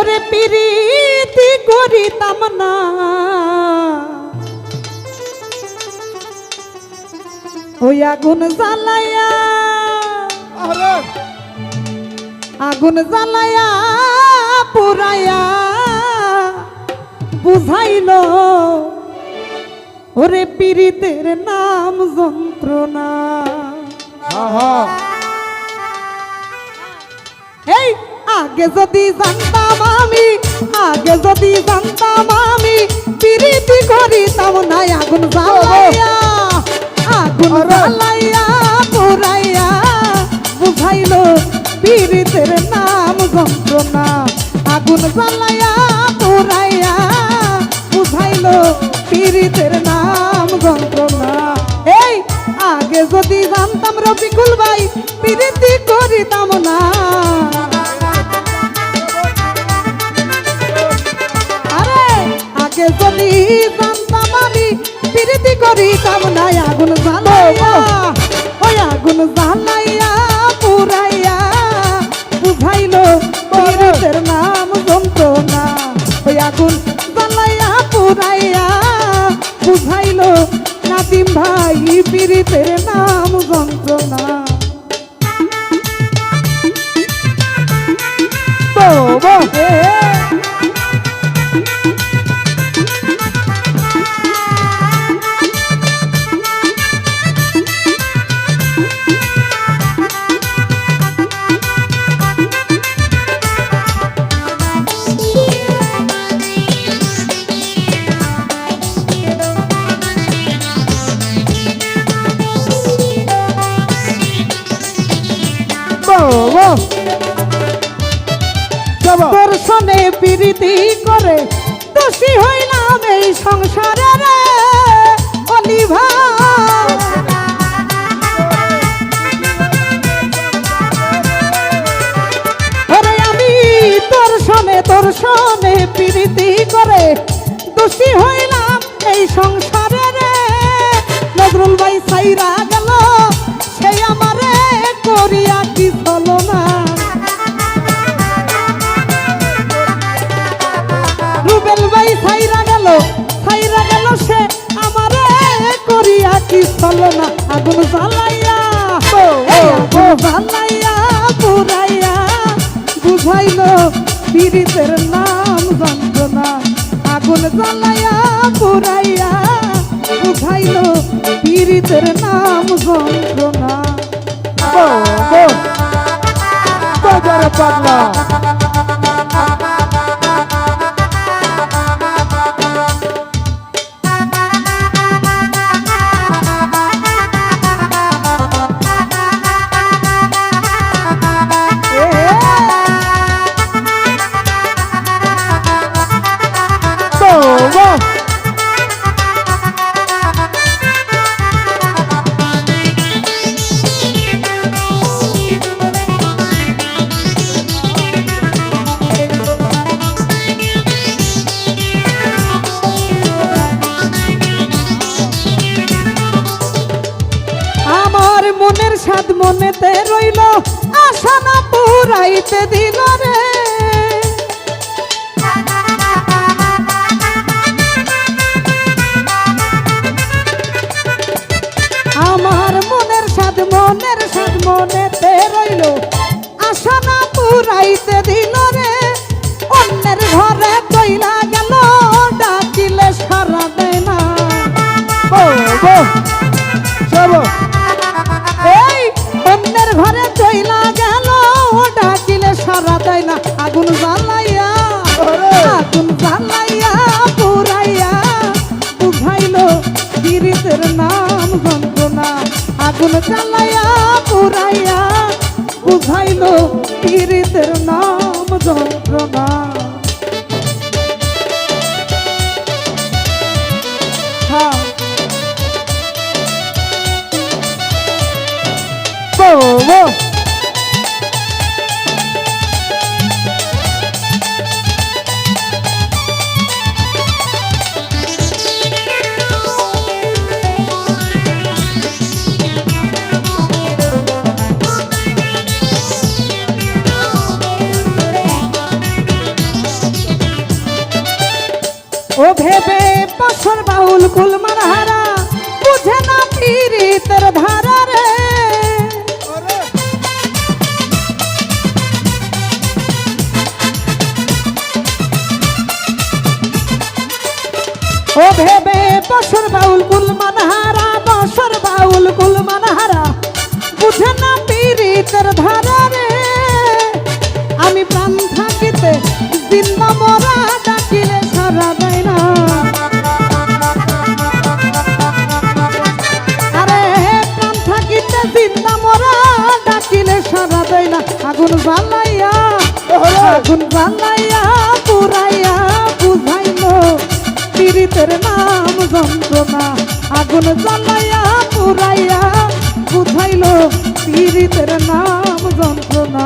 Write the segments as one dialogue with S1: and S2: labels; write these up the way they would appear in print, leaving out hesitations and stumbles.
S1: ওরে প্রীতি করিতাম না ওই আগুন জ্বালাইয়া আগুন জ্বালাইয়া পুরাইয়া বুঝাইল ওরে পীড়িতের নাম যন্ত্রণা। এই আগে যদি জানতাম আমি আগে যদি জানতাম আমি পীড়িতি করিতাম না আগুন জ্বালাইয়া আগুন জ্বালাইয়া পুরাইয়া বুঝাইল পীড়িতের নাম যন্ত্রণা। আগুন জ্বালাইয়া পুরাইয়া বুঝাইল পীড়িতের নাম যন্ত্রণা। এই আগে যদি জানতাম রফিকুল ভাই পীড়িতি করিতাম না আরে আগে যদি জানতাম আমি পীড়িতি করিতাম না আগুন জ্বালাইয়া ওই আগুন জ্বালাইয়া পুরাইয়া বুঝাইল পীড়িতের নাম যন্ত্রণা। ওই আগুন জ্বালাইয়া পুরাইয়া বুঝাইল নাদিম ভাই পীড়িতের নাম যন্ত্রণা। দর্শনে প্রীতি করে দোষী হইলাম এই সংসারে রে অলিভা। আরে আমি দর্শনে দর্শনে প্রীতি করে দোষী হইলাম এই সংসারে রে নজরুল ভাই সাইরা গেল সেই আমারে করিয়া কি চলো না। রুবেল ভাই সাইরা গেল সে আমারে করিয়া কি চলো না। আগুন জ্বালাইয়া আগুন জ্বালাইয়া পুরাইয়া বুঝাইল পীড়িতের নাম যন্ত্রণা। আগুন জ্বালাইয়া পুরাইয়া বুঝাইল পীড়িতের নাম যন্ত্রণা। পাগলা মনের সাদ মনেতে রইল আশা না পুরাইতে দিল রে। আমার মনের সাদ মনেতে রইল আশা না পুরাইতে দিল রে। অন্যের ঘরে কইলা গেল ডাকিলে সারা দেয় না। এই অন্যের ঘরে চইলা গেল ডাকিলে সারা দেয় না। আগুন জ্বালাইয়া পুরাইয়া বুঝাইল পীড়িতের নাম যন্ত্রণা। আগুন জ্বালাইয়া পুরাইয়া বুঝাইল পীড়িতের নাম যন্ত্রণা। ও ভেবে পাথর বাউল কুলমান হারা বুঝে না পীড়িতের ধারা রে ও ভেবে পাথর বাউল কুলমান হারা পাথর বাউল কুলমান হারা বুঝে না পীড়িতের ধারা রে আমি প্রাণ থাকিতে জিন্দা মরা ডাকিলে সারা দেয় না আরে প্রাণ থাকিতে জিন্দা মরা ডাকিলে সারা দেয় না আগুন জ্বালাইয়া পুরাইয়া বুঝাইলো পীড়িতের নাম যন্ত্রণা আগুন জ্বালাইয়া পুরাইয়া বুঝাইলো পীড়িতের নাম যন্ত্রণা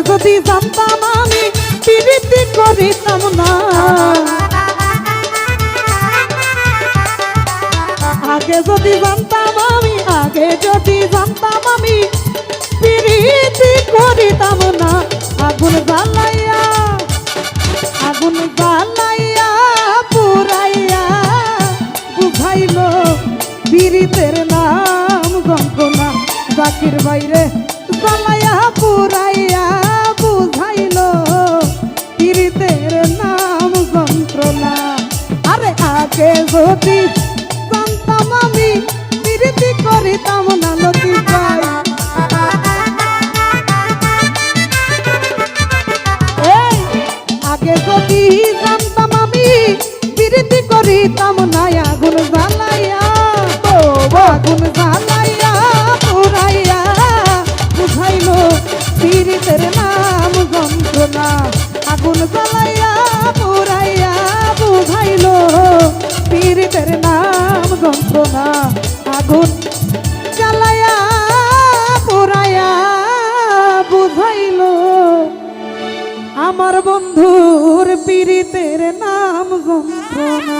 S1: যদি জানতাম আমি পীড়িতি করিতাম না আগে যদি জানতাম আমি পীড়িতি করিতাম না আগুন জ্বালাইয়া পুরাইয়া বুঝাইলো পীড়িতের নাম যন্ত্রণা জাকির বাইরে জ্বালাইয়া পুরাইয়া বুঝাইলো পীড়িতের নাম যন্ত্রণা আরে আগে যদি জানতাম আমি পীড়িতি করিতাম না লতিফ ভাই আগে যদি জানতাম আমি পীড়িতি করিতাম না আগুন জ্বালাইয়া পুরাইয়া বুঝাইলো পীড়িতের নাম যন্ত্রণা আগুন জ্বালাইয়া পুরাইয়া বুঝাইলো পীড়িতের নাম যন্ত্রণা আগুন জ্বালাইয়া পুরাইয়া বুঝাইলো আমার বন্ধুর পীড়িতের নাম যন্ত্রণা